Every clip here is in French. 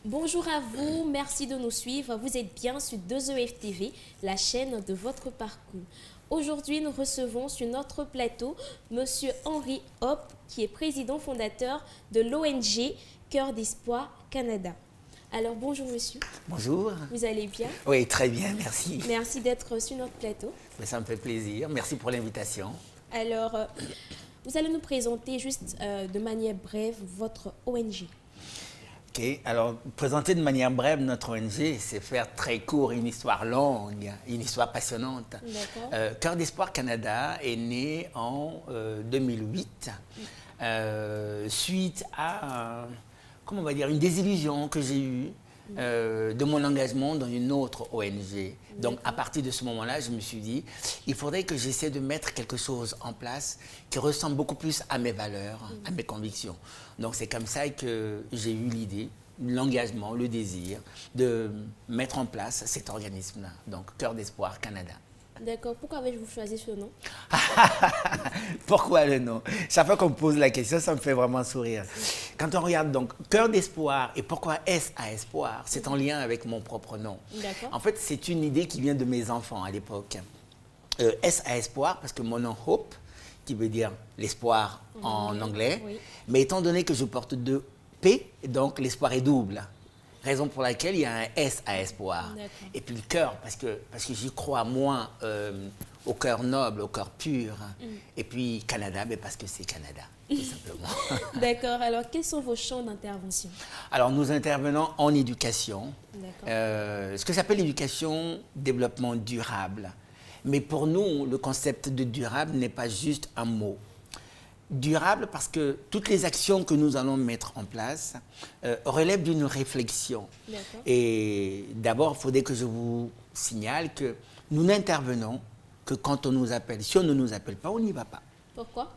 Bonjour à vous, merci de nous suivre. Vous êtes bien sur 2EF TV, la chaîne de votre parcours. Aujourd'hui, nous recevons sur notre plateau Monsieur Henri Hoppe, qui est président fondateur de l'ONG Cœur d'Espoir Canada. Alors bonjour monsieur. Bonjour. Vous allez bien? Oui, très bien, merci. Merci d'être sur notre plateau. Mais ça me fait plaisir. Merci pour l'invitation. Alors, vous allez nous présenter juste de manière brève votre ONG. Ok, alors présenter de manière brève notre ONG, c'est faire très court une histoire longue, une histoire passionnante. Cœur d'Espoir Canada est né en 2008 suite à, comment on va dire, une désillusion que j'ai eue de mon engagement dans une autre ONG. Donc à partir de ce moment-là, je me suis dit, il faudrait que j'essaie de mettre quelque chose en place qui ressemble beaucoup plus à mes valeurs, à mes convictions. Donc c'est comme ça que j'ai eu l'idée, l'engagement, le désir de mettre en place cet organisme-là, donc Cœur d'Espoir Canada. D'accord. Pourquoi avez-vous choisi ce nom? Pourquoi le nom? Chaque fois qu'on me pose la question, ça me fait vraiment sourire. Quand on regarde donc Cœur d'Espoir et pourquoi S à Espoir, c'est en lien avec mon propre nom. En fait, c'est une idée qui vient de mes enfants à l'époque. S à Espoir, parce que mon nom Hope, qui veut dire l'espoir en anglais, mais étant donné que je porte deux P, donc l'espoir est double. Raison pour laquelle il y a un S à Espoir. Et puis le cœur, parce que j'y crois moins au cœur noble, au cœur pur. Et puis Canada, mais parce que c'est Canada, tout simplement. D'accord. Alors, quels sont vos champs d'intervention? Alors, nous intervenons en éducation. Ce que s'appelle l'éducation, développement durable. Mais pour nous, le concept de durable n'est pas juste un mot. Durable parce que toutes les actions que nous allons mettre en place relèvent d'une réflexion. Et d'abord, il faudrait que je vous signale que nous n'intervenons que quand on nous appelle. Si on ne nous appelle pas, on n'y va pas. Pourquoi?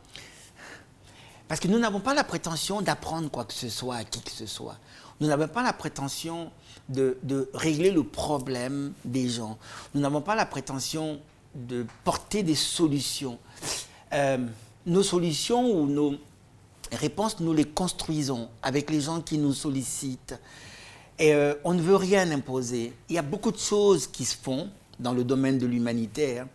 Parce que nous n'avons pas la prétention d'apprendre quoi que ce soit à qui que ce soit. Nous n'avons pas la prétention de régler le problème des gens. Nous n'avons pas la prétention de porter des solutions. Nos solutions ou nos réponses, nous les construisons avec les gens qui nous sollicitent. Et on ne veut rien imposer. Il y a beaucoup de choses qui se font dans le domaine de l'humanitaire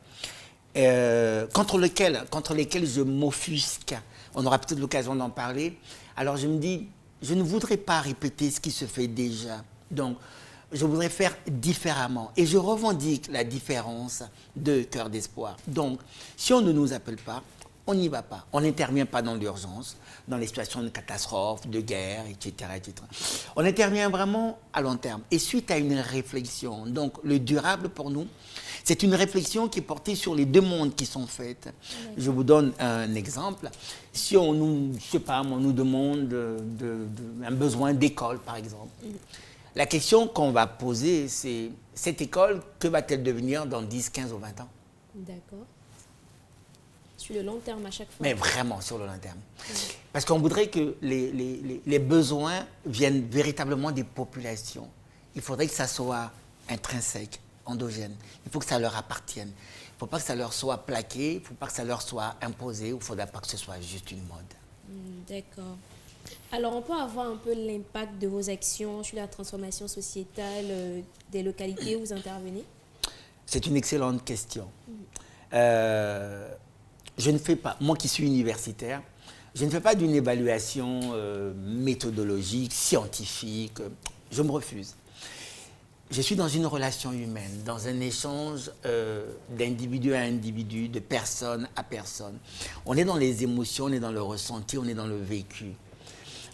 contre lesquelles je m'offusque. On aura peut-être l'occasion d'en parler. Alors je me dis, je ne voudrais pas répéter ce qui se fait déjà. Donc, je voudrais faire différemment. Et je revendique la différence de Cœur d'Espoir. Donc, si on ne nous appelle pas, on n'y va pas. On n'intervient pas dans l'urgence, dans les situations de catastrophe, de guerre, etc., etc. On intervient vraiment à long terme. Et suite à une réflexion, donc le durable pour nous, c'est une réflexion qui est portée sur les demandes qui sont faites. Je vous donne un exemple. Si on nous, je sais pas, on nous demande un besoin d'école, par exemple, la question qu'on va poser, c'est cette école, que va-t-elle devenir dans 10, 15 ou 20 ans? D'accord. Sur le long terme à chaque fois. Mais vraiment sur le long terme. Parce qu'on voudrait que les besoins viennent véritablement des populations. Il faudrait que ça soit intrinsèque, endogène. Il faut que ça leur appartienne. Il ne faut pas que ça leur soit plaqué, il ne faut pas que ça leur soit imposé, il ne faudrait pas que ce soit juste une mode. D'accord. Alors, on peut avoir un peu l'impact de vos actions sur la transformation sociétale des localités où vous intervenez? C'est une excellente question. Je ne fais pas, moi qui suis universitaire, je ne fais pas d'une évaluation méthodologique, scientifique. Je me refuse. Je suis dans une relation humaine, dans un échange d'individu à individu, de personne à personne. On est dans les émotions, on est dans le ressenti, on est dans le vécu.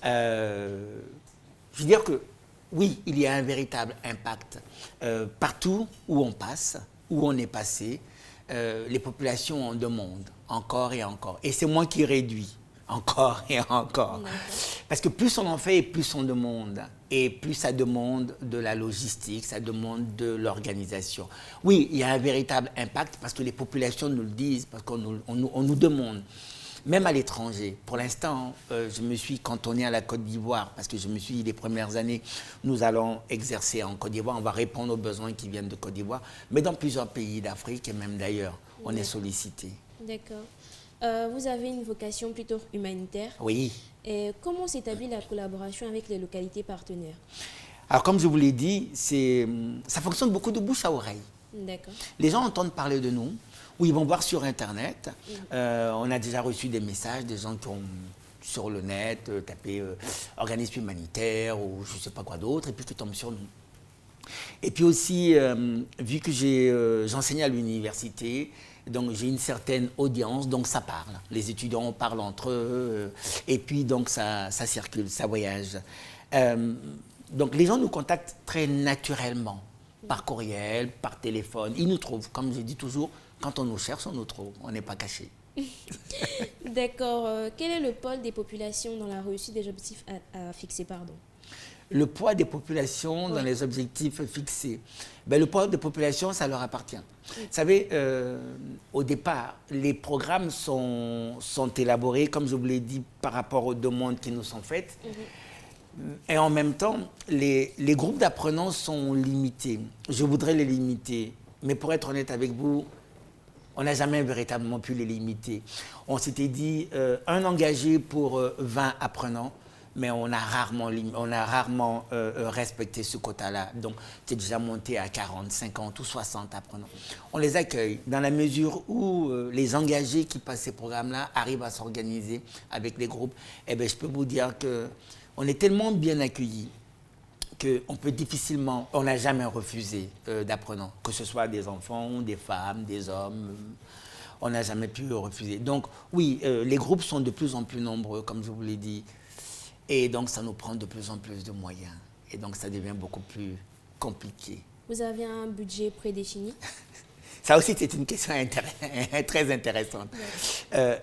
Je veux dire que oui, il y a un véritable impact. Partout où on passe, où on est passé, les populations en demandent encore et encore. Et c'est moi qui réduis encore et encore. Parce que plus on en fait et plus on demande. Et plus ça demande de la logistique, ça demande de l'organisation. Oui, il y a un véritable impact parce que les populations nous le disent, parce qu'on nous demande. Même à l'étranger. Pour l'instant, je me suis cantonné à la Côte d'Ivoire parce que je me suis dit les premières années, nous allons exercer en Côte d'Ivoire, on va répondre aux besoins qui viennent de Côte d'Ivoire. Mais dans plusieurs pays d'Afrique et même d'ailleurs, on est sollicité. D'accord. Vous avez une vocation plutôt humanitaire. Oui. Et comment s'établit la collaboration avec les localités partenaires? Alors, comme je vous l'ai dit, ça fonctionne beaucoup de bouche à oreille. D'accord. Les gens entendent parler de nous, ou ils vont voir sur Internet. On a déjà reçu des messages, des gens qui ont sur le net tapé organisme humanitaire ou je ne sais pas quoi d'autre, et puis qui tombent sur nous. Et puis aussi, vu que j'enseigne à l'université, donc j'ai une certaine audience, donc ça parle. Les étudiants parlent entre eux, et puis donc ça circule, ça voyage. Donc les gens nous contactent très naturellement, par courriel, par téléphone. Ils nous trouvent, comme je dis toujours, quand on nous cherche, on nous trouve, on n'est pas caché. D'accord. Quel est le pôle des populations dans la réussite des objectifs à fixer, pardon? Le poids des populations dans les objectifs fixés. Ben, le poids des populations, ça leur appartient. Vous savez, au départ, les programmes sont élaborés, comme je vous l'ai dit, par rapport aux demandes qui nous sont faites. Et en même temps, les groupes d'apprenants sont limités. Je voudrais les limiter. Mais pour être honnête avec vous, on n'a jamais véritablement pu les limiter. On s'était dit un engagé pour 20 apprenants, mais on a rarement respecté ce quota-là. Donc, c'est déjà monté à 40, 50 ou 60 apprenants. On les accueille dans la mesure où les engagés qui passent ces programmes-là arrivent à s'organiser avec les groupes. Eh bien, je peux vous dire qu'on est tellement bien accueillis qu'on peut difficilement, on n'a jamais refusé d'apprenants, que ce soit des enfants, des femmes, des hommes, on n'a jamais pu refuser. Donc oui, les groupes sont de plus en plus nombreux, comme je vous l'ai dit, et donc ça nous prend de plus en plus de moyens, et donc ça devient beaucoup plus compliqué. Vous avez un budget prédéfini? Ça aussi, c'est une question très intéressante.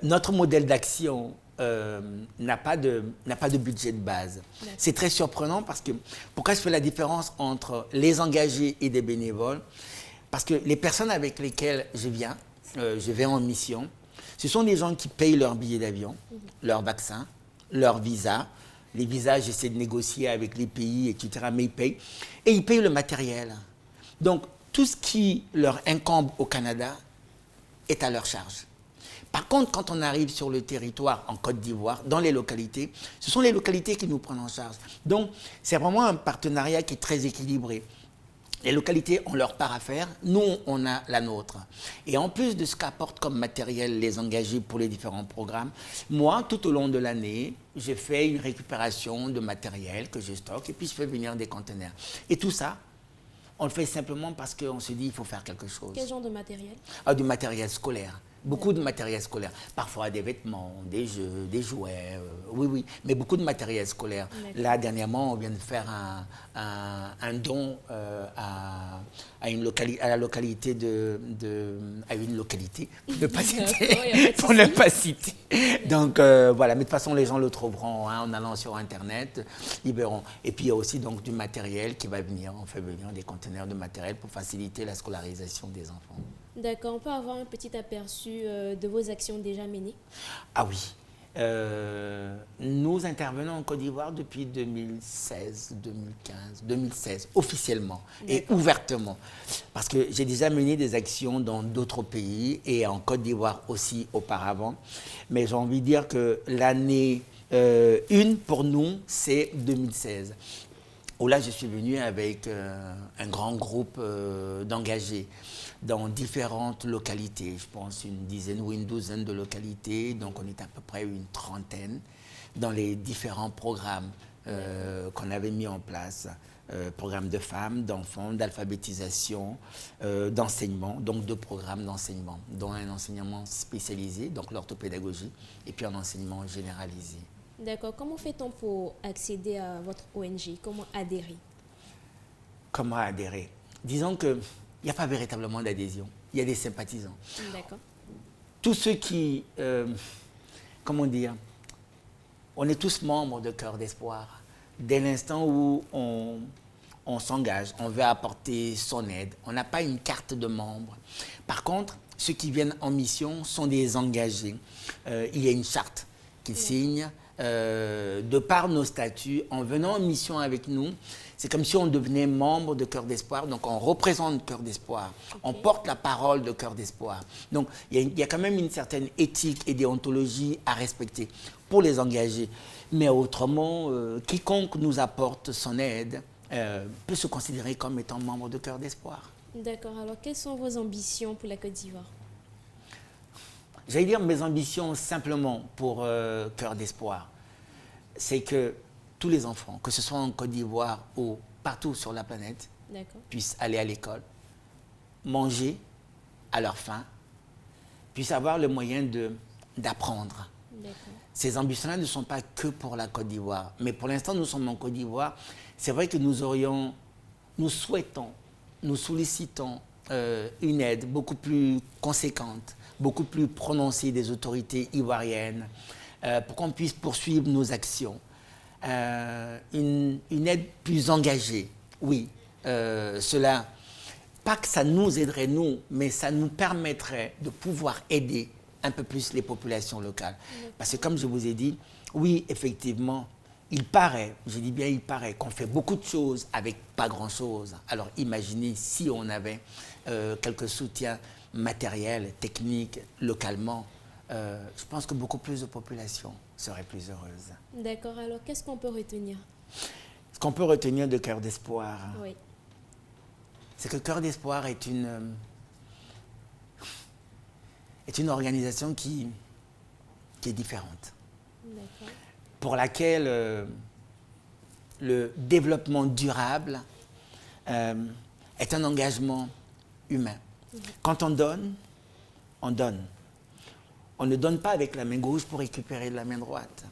Notre modèle d'action n'a pas de budget de base. C'est très surprenant parce que, pourquoi je fais la différence entre les engagés et des bénévoles? Parce que les personnes avec lesquelles je vais en mission, ce sont des gens qui payent leur billet d'avion, leur vaccin, leur visa. Les visas, j'essaie de négocier avec les pays, etc., mais ils payent. Et ils payent le matériel. Donc, tout ce qui leur incombe au Canada est à leur charge. Par contre, quand on arrive sur le territoire en Côte d'Ivoire, dans les localités, ce sont les localités qui nous prennent en charge. Donc, c'est vraiment un partenariat qui est très équilibré. Les localités ont leur part à faire, nous, on a la nôtre. Et en plus de ce qu'apportent comme matériel les engagés pour les différents programmes, moi, tout au long de l'année, je fais une récupération de matériel que je stocke et puis je fais venir des conteneurs. Et tout ça, on le fait simplement parce qu'on se dit qu'il faut faire quelque chose. Quel genre de matériel? Du matériel scolaire. Beaucoup de matériel scolaire. Parfois des vêtements, des jeux, des jouets. Oui, mais beaucoup de matériel scolaire. Là, dernièrement, on vient de faire un don à la localité à une localité, pour ne pas citer. Donc, voilà. Mais de toute façon, les gens le trouveront en allant sur Internet. Ils verront. Et puis, il y a aussi donc, du matériel qui va venir. On fait venir des conteneurs de matériel pour faciliter la scolarisation des enfants. D'accord, on peut avoir un petit aperçu de vos actions déjà menées? Ah oui. Nous intervenons en Côte d'Ivoire depuis 2016, officiellement et ouvertement. Parce que j'ai déjà mené des actions dans d'autres pays et en Côte d'Ivoire aussi auparavant. Mais j'ai envie de dire que l'année une pour nous, c'est 2016. Où là, je suis venu avec un grand groupe d'engagés dans différentes localités. Je pense une dizaine ou une douzaine de localités. Donc, on est à peu près une trentaine dans les différents programmes qu'on avait mis en place. Programmes de femmes, d'enfants, d'alphabétisation, d'enseignement. Donc, 2 programmes d'enseignement, dont un enseignement spécialisé, donc l'orthopédagogie, et puis un enseignement généralisé. D'accord. Comment fait-on pour accéder à votre ONG? Comment adhérer? Comment adhérer? Disons qu'il n'y a pas véritablement d'adhésion. Il y a des sympathisants. D'accord. Tous ceux qui, comment dire, on est tous membres de Cœur d'Espoir. Dès l'instant où on s'engage, on veut apporter son aide. On n'a pas une carte de membre. Par contre, ceux qui viennent en mission sont des engagés. Il y a une charte qu'ils signent. De par nos statuts, en venant en mission avec nous, c'est comme si on devenait membre de Cœur d'Espoir. Donc, on représente Cœur d'Espoir. On porte la parole de Cœur d'Espoir. Donc, il y a quand même une certaine éthique et déontologie à respecter pour les engagés. Mais autrement, quiconque nous apporte son aide, peut se considérer comme étant membre de Cœur d'Espoir. D'accord. Alors, quelles sont vos ambitions pour la Côte d'Ivoire? J'allais dire mes ambitions simplement pour Cœur d'Espoir, c'est que tous les enfants, que ce soit en Côte d'Ivoire ou partout sur la planète, puissent aller à l'école, manger à leur faim, puissent avoir le moyen d'apprendre. Ces ambitions-là ne sont pas que pour la Côte d'Ivoire. Mais pour l'instant, nous sommes en Côte d'Ivoire. C'est vrai que nous souhaitons, nous sollicitons une aide beaucoup plus conséquente, beaucoup plus prononcée des autorités ivoiriennes pour qu'on puisse poursuivre nos actions. Une aide plus engagée, oui. Cela, pas que ça nous aiderait nous, mais ça nous permettrait de pouvoir aider un peu plus les populations locales. Parce que comme je vous ai dit, oui, effectivement, il paraît, je dis bien il paraît, qu'on fait beaucoup de choses avec pas grand-chose. Alors imaginez si on avait quelques soutiens matériels, techniques, localement, je pense que beaucoup plus de populations seraient plus heureuses. D'accord, alors qu'est-ce qu'on peut retenir? Ce qu'on peut retenir de Cœur d'Espoir, oui, c'est que Cœur d'Espoir est une organisation qui est différente, pour laquelle le développement durable est un engagement humain. Quand on donne, on donne. On ne donne pas avec la main gauche pour récupérer de la main droite.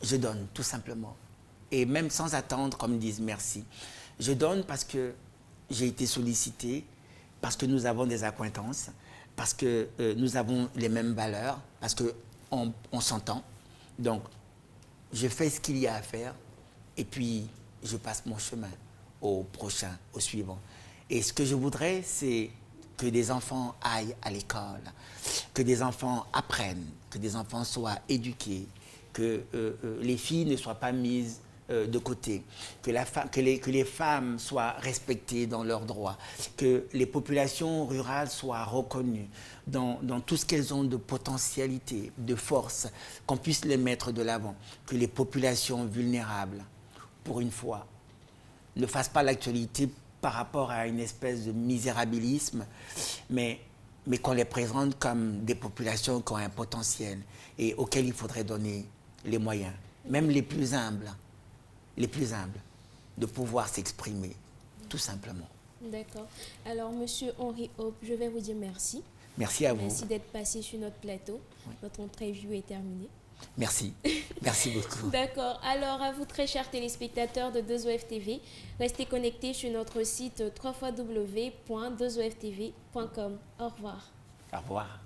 Je donne, tout simplement. Et même sans attendre qu'on me dise merci. Je donne parce que j'ai été sollicité, parce que nous avons des accointances, parce que nous avons les mêmes valeurs, parce qu'on s'entend. Donc, je fais ce qu'il y a à faire et puis je passe mon chemin au prochain, au suivant. Et ce que je voudrais, c'est que des enfants aillent à l'école, que des enfants apprennent, que des enfants soient éduqués, que les filles ne soient pas mises de côté, que les femmes soient respectées dans leurs droits, que les populations rurales soient reconnues dans tout ce qu'elles ont de potentialité, de force, qu'on puisse les mettre de l'avant, que les populations vulnérables, pour une fois, ne fassent pas l'actualité par rapport à une espèce de misérabilisme, mais qu'on les présente comme des populations qui ont un potentiel et auxquelles il faudrait donner les moyens, même les plus humbles, de pouvoir s'exprimer, tout simplement. D'accord. Alors, Monsieur Henri Hope, je vais vous dire merci. Merci à vous. Merci d'être passé sur notre plateau. Oui. Notre interview est terminée. Merci. Merci beaucoup. D'accord. Alors, à vous, très chers téléspectateurs de 2OF TV, restez connectés sur notre site www.2oftv.com. Au revoir. Au revoir.